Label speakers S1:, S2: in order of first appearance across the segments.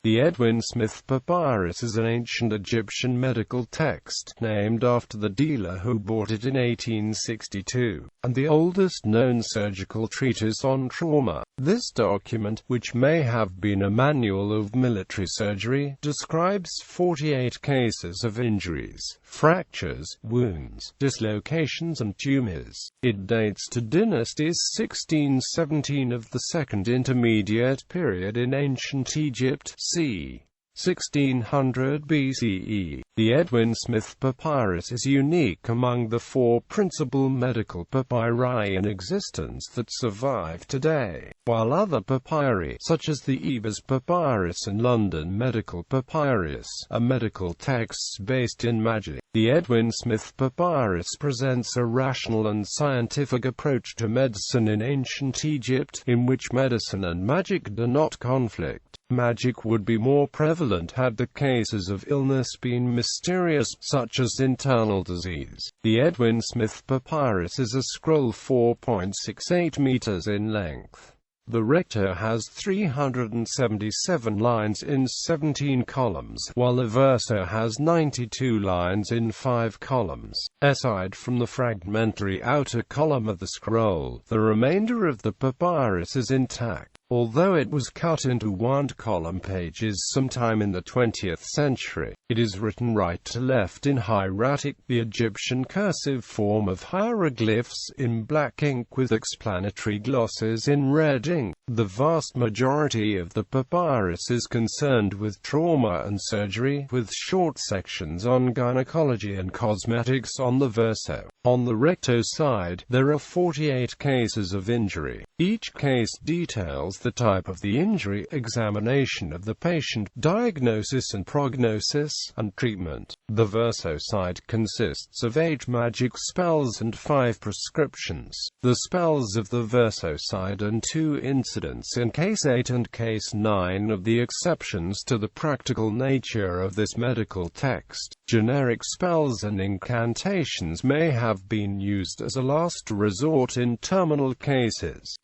S1: The Edwin Smith Papyrus is an ancient Egyptian medical text, named after the dealer who bought it in 1862, and the oldest known surgical treatise on trauma. This document, which may have been a manual of military surgery, describes 48 cases of injuries, fractures, wounds, dislocations and tumors. It dates to Dynasties 1617 of the Second Intermediate Period in ancient Egypt, c. 1600 BCE. The Edwin Smith Papyrus is unique among the four principal medical papyri in existence that survive today, while other papyri, such as the Ebers Papyrus and London Medical Papyrus, are medical texts based in magic. The Edwin Smith Papyrus presents a rational and scientific approach to medicine in ancient Egypt, in which medicine and magic do not conflict. Magic would be more prevalent had the cases of illness been mysterious, such as internal disease. The Edwin Smith Papyrus is a scroll 4.68 meters in length. The recto has 377 lines in 17 columns, while the verso has 92 lines in 5 columns. Aside from the fragmentary outer column of the scroll, the remainder of the papyrus is intact. Although it was cut into one-column pages sometime in the 20th century, it is written right to left in hieratic, the Egyptian cursive form of hieroglyphs, in black ink with explanatory glosses in red ink. The vast majority of the papyrus is concerned with trauma and surgery, with short sections on gynecology and cosmetics on the verso. On the recto side, there are 48 cases of injury. Each case details the type of the injury, examination of the patient, diagnosis and prognosis, and treatment. The verso side consists of 8 magic spells and 5 prescriptions. The spells of the verso side and 2 incidents in case 8 and case 9 of the exceptions to the practical nature of this medical text. Generic spells and incantations may have been used as a last resort in terminal cases.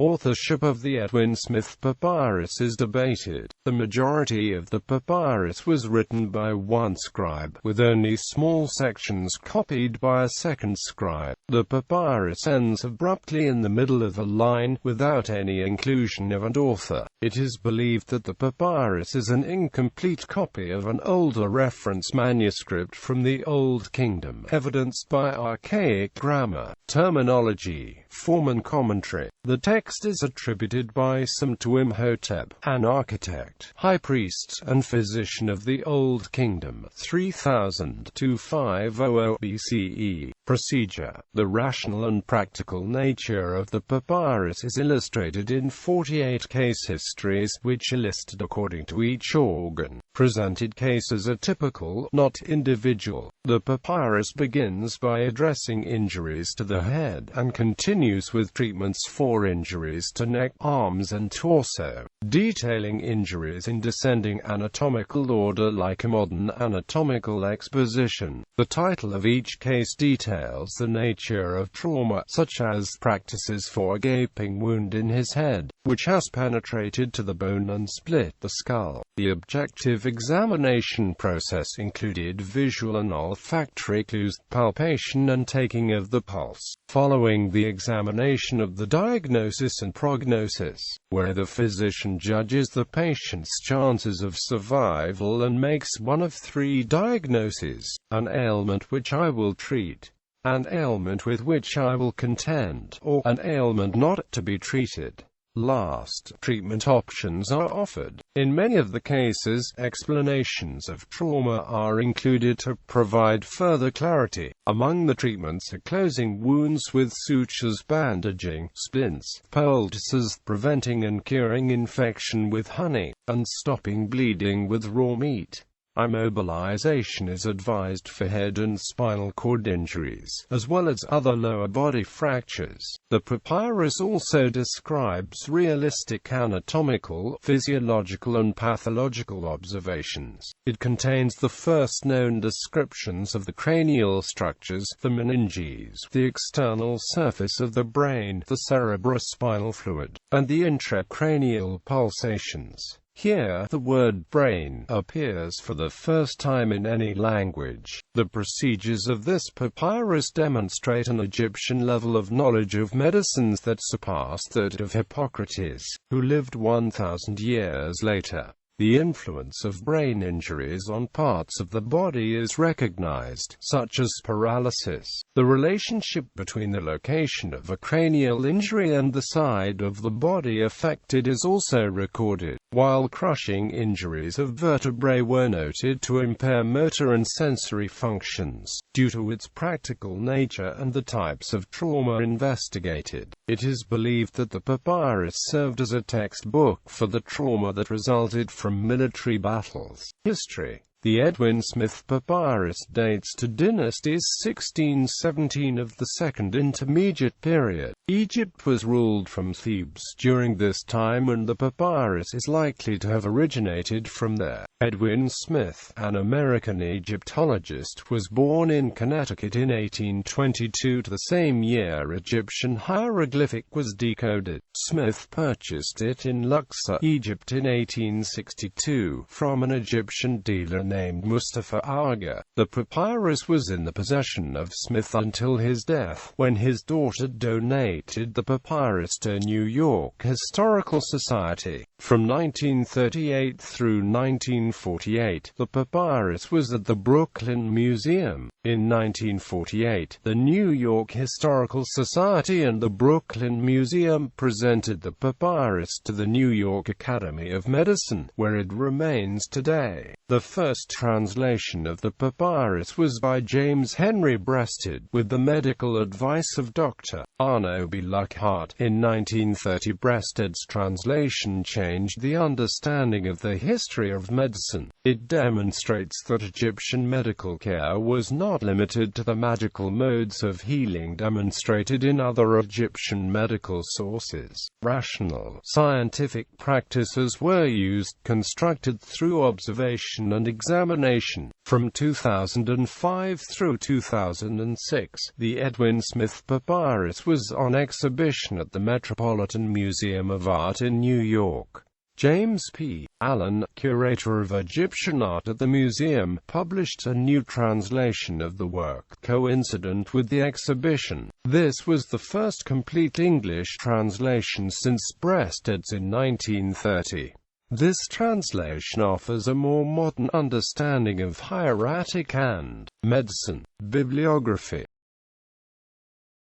S1: Authorship of the Edwin Smith Papyrus is debated. The majority of the papyrus was written by one scribe, with only small sections copied by a second scribe. The papyrus ends abruptly in the middle of a line, without any inclusion of an author. It is believed that the papyrus is an incomplete copy of an older reference manuscript from the Old Kingdom, evidenced by archaic grammar, terminology, form and commentary. The text is attributed by some to Imhotep, an architect, high priest, and physician of the Old Kingdom, 3000 to 500 BCE. Procedure. The rational and practical nature of the papyrus is illustrated in 48 case histories, which are listed according to each organ. Presented cases are typical, not individual. The papyrus begins by addressing injuries to the head, and continues with treatments for injuries to neck, arms and torso, detailing injuries in descending anatomical order like a modern anatomical exposition. The title of each case details the nature of trauma, such as practices for a gaping wound in his head, which has penetrated to the bone and split the skull. The objective examination process included visual and olfactory clues, palpation and taking of the pulse. Following the examination of the diagnosis and prognosis, where the physician judges the patient's chances of survival and makes one of 3 diagnoses: an ailment which I will treat, an ailment with which I will contend, or an ailment not to be treated. Last, treatment options are offered. In many of the cases, explanations of trauma are included to provide further clarity. Among the treatments are closing wounds with sutures, bandaging, splints, poultices, preventing and curing infection with honey, and stopping bleeding with raw meat. Immobilization is advised for head and spinal cord injuries, as well as other lower body fractures. The papyrus also describes realistic anatomical, physiological and pathological observations. It contains the first known descriptions of the cranial structures, the meninges, the external surface of the brain, the cerebrospinal fluid, and the intracranial pulsations. Here, the word brain appears for the first time in any language. The procedures of this papyrus demonstrate an Egyptian level of knowledge of medicines that surpassed that of Hippocrates, who lived 1,000 years later. The influence of brain injuries on parts of the body is recognized, such as paralysis. The relationship between the location of a cranial injury and the side of the body affected is also recorded, while crushing injuries of vertebrae were noted to impair motor and sensory functions, due to its practical nature and the types of trauma investigated. It is believed that the papyrus served as a textbook for the trauma that resulted from military battles. History. The Edwin Smith Papyrus dates to Dynasties 1617 of the Second Intermediate Period. Egypt was ruled from Thebes during this time, and the papyrus is likely to have originated from there. Edwin Smith, an American Egyptologist, was born in Connecticut in 1822. The same year Egyptian hieroglyphic was decoded. Smith purchased it in Luxor, Egypt in 1862, from an Egyptian dealer named Mustafa Aga. The papyrus was in the possession of Smith until his death, when his daughter donated the papyrus to New York Historical Society. From 1938 through 1948, the papyrus was at the Brooklyn Museum. In 1948, the New York Historical Society and the Brooklyn Museum presented the papyrus to the New York Academy of Medicine, where it remains today. The first translation of the papyrus was by James Henry Breasted, with the medical advice of Dr. Arno B. Lockhart. In 1930, Breasted's translation changed the understanding of the history of medicine. It demonstrates that Egyptian medical care was not limited to the magical modes of healing demonstrated in other Egyptian medical sources. Rational, scientific practices were used, constructed through observation and examination. From 2005 through 2006, the Edwin Smith Papyrus was on exhibition at the Metropolitan Museum of Art in New York. James P. Allen, curator of Egyptian art at the museum, published a new translation of the work, coincident with the exhibition. This was the first complete English translation since Breasted's in 1930. This translation offers a more modern understanding of hieratic and medicine. Bibliography.